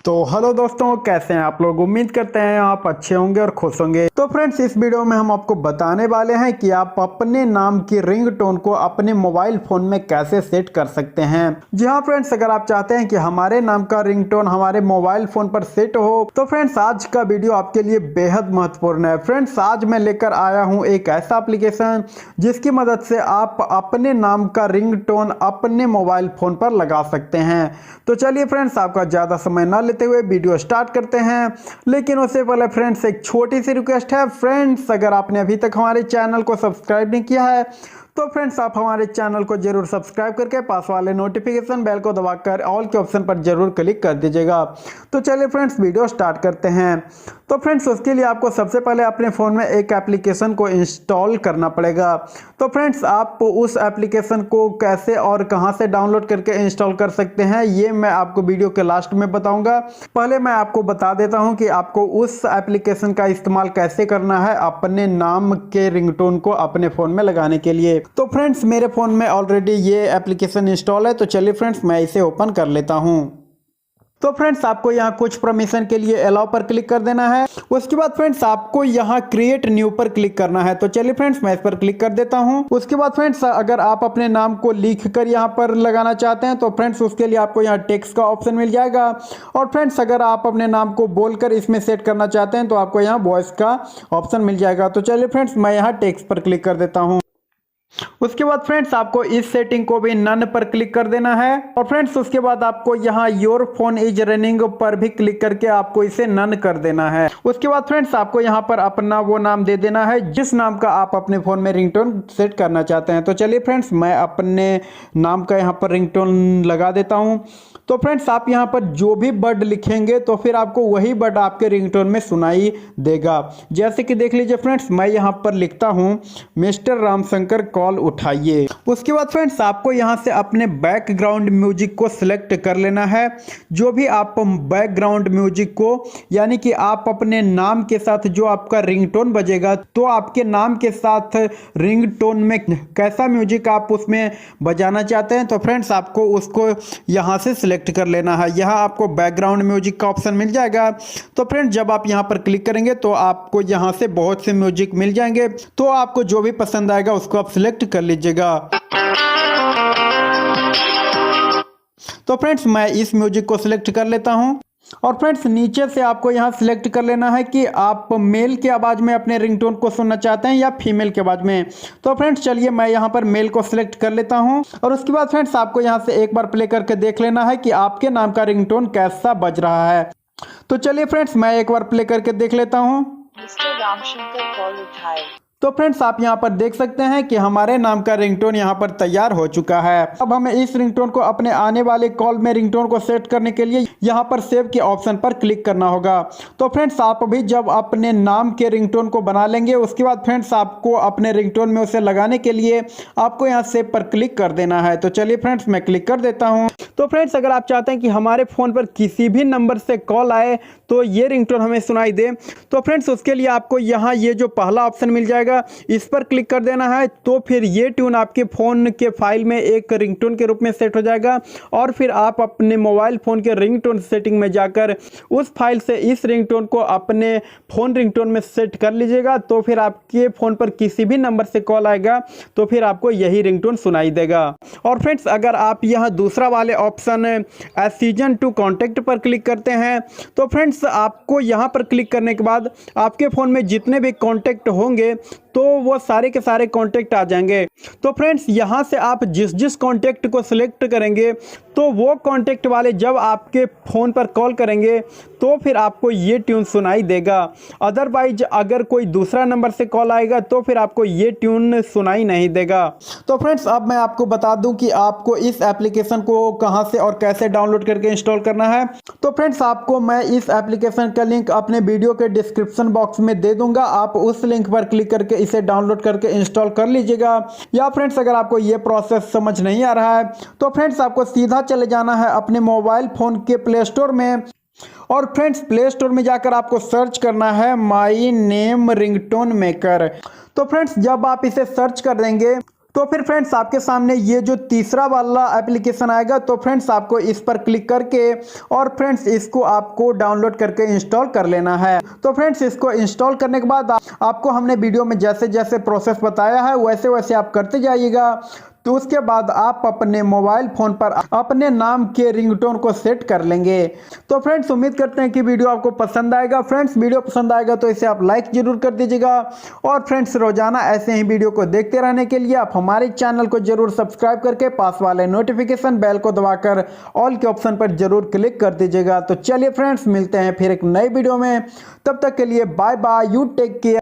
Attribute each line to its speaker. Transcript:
Speaker 1: तो हेलो दोस्तों, कैसे हैं आप लोग। उम्मीद करते हैं आप अच्छे होंगे और खुश होंगे। तो फ्रेंड्स, इस वीडियो में हम आपको बताने वाले हैं कि आप अपने नाम की रिंगटोन को अपने मोबाइल फोन में कैसे सेट कर सकते हैं। जी हाँ फ्रेंड्स, अगर आप चाहते हैं कि हमारे नाम का रिंगटोन हमारे मोबाइल फोन पर सेट हो तो फ्रेंड्स आज का वीडियो आपके लिए बेहद महत्वपूर्ण है। फ्रेंड्स, आज मैं लेकर आया हूँ एक ऐसा एप्लीकेशन जिसकी मदद से आप अपने नाम का रिंगटोन अपने मोबाइल फोन पर लगा सकते हैं। तो चलिए फ्रेंड्स, आपका ज्यादा समय ना लेते हुए वीडियो स्टार्ट करते हैं। लेकिन उससे पहले फ्रेंड्स एक छोटी सी रिक्वेस्ट है। फ्रेंड्स, अगर आपने अभी तक हमारे चैनल को सब्सक्राइब नहीं किया है तो फ्रेंड्स आप हमारे चैनल को जरूर सब्सक्राइब करके पास वाले नोटिफिकेशन बेल को दबाकर ऑल के ऑप्शन पर जरूर क्लिक कर दीजिएगा। तो चलिए फ्रेंड्स, वीडियो स्टार्ट करते हैं। तो फ्रेंड्स, उसके लिए आपको सबसे पहले अपने फ़ोन में एक एप्लीकेशन को इंस्टॉल करना पड़ेगा। तो फ्रेंड्स, आप उस एप्लीकेशन को कैसे और कहां से डाउनलोड करके इंस्टॉल कर सकते हैं ये मैं आपको वीडियो के लास्ट में बताऊंगा। पहले मैं आपको बता देता हूं कि आपको उस एप्लीकेशन का इस्तेमाल कैसे करना है अपने नाम के रिंगटोन को अपने फ़ोन में लगाने के लिए। तो फ्रेंड्स, मेरे फ़ोन में ऑलरेडी ये एप्लीकेशन इंस्टॉल है। तो चलिए फ्रेंड्स, मैं इसे ओपन कर लेता हूं। तो फ्रेंड्स, आपको यहाँ कुछ परमिशन के लिए अलाउ पर क्लिक कर देना है। उसके बाद फ्रेंड्स आपको यहाँ क्रिएट न्यू पर क्लिक करना है। तो चलिए फ्रेंड्स, मैं इस पर क्लिक कर देता हूँ। उसके बाद फ्रेंड्स, अगर आप अपने नाम को लिख कर यहाँ पर लगाना चाहते हैं तो फ्रेंड्स उसके लिए आपको यहाँ टेक्स्ट का ऑप्शन मिल जाएगा। और फ्रेंड्स, अगर आप अपने नाम को बोलकर इसमें सेट करना चाहते हैं तो आपको यहाँ वॉइस का ऑप्शन मिल जाएगा। तो चलिए फ्रेंड्स, मैं यहाँ टेक्स्ट पर क्लिक कर देता हूँ। उसके बाद फ्रेंड्स आपको इस सेटिंग को भी नन पर क्लिक कर देना है। और फ्रेंड्स उसके बाद आपको यहाँ योर फोन इज रनिंग पर भी क्लिक करके आपको इसे नन कर देना है। उसके बाद फ्रेंड्स आपको यहाँ पर अपना वो नाम दे देना है जिस नाम का आप अपने फोन में रिंगटोन सेट करना चाहते हैं। तो चलिए फ्रेंड्स, मैं अपने नाम का यहाँ पर रिंगटोन लगा देता हूँ। तो फ्रेंड्स आप यहाँ पर जो भी वर्ड लिखेंगे तो फिर आपको वही वर्ड आपके रिंगटोन में सुनाई देगा। जैसे कि देख लीजिए फ्रेंड्स, मैं यहाँ पर लिखता हूँ मिस्टर रामशंकर कॉल उठाइए। उसके बाद फ्रेंड्स आपको यहाँ से अपने बैकग्राउंड म्यूजिक को सिलेक्ट कर लेना है। जो भी आप बैकग्राउंड म्यूजिक को, यानी कि आप अपने नाम के साथ जो आपका रिंगटोन बजेगा तो आपके नाम के साथ रिंगटोन में कैसा म्यूजिक आप उसमें बजाना चाहते हैं तो फ्रेंड्स आपको उसको यहाँ से सिलेक्ट कर लेना है। यहाँ आपको बैकग्राउंड म्यूजिक का ऑप्शन मिल जाएगा। तो फ्रेंड्स जब आप यहाँ पर क्लिक करेंगे तो आपको यहाँ से बहुत से म्यूजिक मिल जाएंगे। तो आपको जो भी पसंद आएगा उसको आप सिलेक्ट कर लीजिएगा। तो फ्रेंड्स मैं इस म्यूजिक को सिलेक्ट कर लेता हूं। और फ्रेंड्स नीचे से आपको यहां सिलेक्ट कर लेना है कि आप मेल की आवाज़ में अपने रिंगटोन को सुनना चाहते हैं या फीमेल की आवाज़ में। तो फ्रेंड्स चलिए मैं यहां पर मेल को सिलेक्ट कर लेता हूं। और उसके बाद फ्रेंड्स आपको यहां से एक बार प्ले करके देख लेना है कि आपके नाम का रिंगटोन कैसा बज रहा है। तो चलिए फ्रेंड्स मैं एक बार प्ले करके देख लेता हूं।
Speaker 2: मिस्टर रामशंकर कॉल उठाए।
Speaker 1: तो फ्रेंड्स आप यहाँ पर देख सकते हैं कि हमारे नाम का रिंगटोन यहाँ पर तैयार हो चुका है। अब हमें इस रिंगटोन को अपने आने वाले कॉल में रिंगटोन को सेट करने के लिए यहाँ पर सेव के ऑप्शन पर क्लिक करना होगा। तो फ्रेंड्स आप भी जब अपने नाम के रिंगटोन को बना लेंगे उसके बाद फ्रेंड्स आपको अपने रिंगटोन में उसे लगाने के लिए आपको यहाँ सेव पर क्लिक कर देना है। तो चलिए फ्रेंड्स मैं क्लिक कर देता हूँ। तो फ्रेंड्स अगर आप चाहते हैं कि हमारे फ़ोन पर किसी भी नंबर से कॉल आए तो ये रिंगटोन हमें सुनाई दे तो फ्रेंड्स उसके लिए आपको यहाँ ये जो पहला ऑप्शन मिल जाएगा इस पर क्लिक कर देना है। तो फिर ये ट्यून आपके फ़ोन के फाइल में एक रिंगटोन के रूप में सेट हो जाएगा। और फिर आप अपने मोबाइल फ़ोन के रिंगटोन सेटिंग में जाकर उस फाइल से इस रिंगटोन को अपने फ़ोन रिंगटोन में सेट कर लीजिएगा। तो फिर आपके फ़ोन पर किसी भी नंबर से कॉल आएगा तो फिर आपको यही रिंगटोन सुनाई देगा। और फ्रेंड्स अगर आप यहाँ दूसरा वाले ऑप्शन सीजन टू कॉन्टैक्ट पर क्लिक करते हैं तो फ्रेंड्स आपको यहाँ पर क्लिक करने के बाद आपके फ़ोन में जितने भी कॉन्टैक्ट होंगे तो वो सारे के सारे कॉन्टैक्ट आ जाएंगे। तो फ्रेंड्स यहाँ से आप जिस जिस कॉन्टैक्ट को सिलेक्ट करेंगे तो वो कॉन्टैक्ट वाले जब आपके फ़ोन पर कॉल करेंगे तो फिर आपको ये ट्यून सुनाई देगा। अदरवाइज अगर कोई दूसरा नंबर से कॉल आएगा तो फिर आपको ये ट्यून सुनाई नहीं देगा। तो फ्रेंड्स अब मैं आपको बता दूं कि आपको इस एप्लीकेशन को कहां से और कैसे डाउनलोड करके इंस्टॉल करना है। तो फ्रेंड्स आपको मैं इस एप्लीकेशन का लिंक अपने वीडियो के डिस्क्रिप्शन बॉक्स में दे दूंगा। आप उस लिंक पर क्लिक करके इसे डाउनलोड करके इंस्टॉल कर लीजिएगा। या फ्रेंड्स अगर आपको ये प्रोसेस समझ नहीं आ रहा है तो फ्रेंड्स आपको सीधा चले जाना है अपने मोबाइल फ़ोन के प्ले स्टोर में। और फ्रेंड्स प्ले स्टोर में जाकर आपको सर्च करना है माई नेम रिंगटोन मेकर। तो फ्रेंड्स जब आप इसे सर्च कर देंगे तो फिर फ्रेंड्स आपके सामने ये जो तीसरा वाला एप्लीकेशन आएगा, तो फ्रेंड्स आपको इस पर क्लिक करके और फ्रेंड्स इसको आपको डाउनलोड करके इंस्टॉल कर लेना है। तो फ्रेंड्स इसको इंस्टॉल करने के बाद आपको हमने वीडियो में जैसे जैसे प्रोसेस बताया है वैसे वैसे आप करते जाइएगा। तो उसके बाद आप अपने मोबाइल फ़ोन पर अपने नाम के रिंगटोन को सेट कर लेंगे। तो फ्रेंड्स उम्मीद करते हैं कि वीडियो आपको पसंद आएगा। फ्रेंड्स वीडियो पसंद आएगा तो इसे आप लाइक जरूर कर दीजिएगा और फ्रेंड्स रोजाना ऐसे ही वीडियो को देखते रहने के लिए आप हमारे चैनल को जरूर सब्सक्राइब करके पास वाले नोटिफिकेशन बेल को दबाकर ऑल के ऑप्शन पर जरूर क्लिक कर दीजिएगा। तो चलिए फ्रेंड्स मिलते हैं फिर एक नई वीडियो में, तब तक के लिए bye bye, you take care.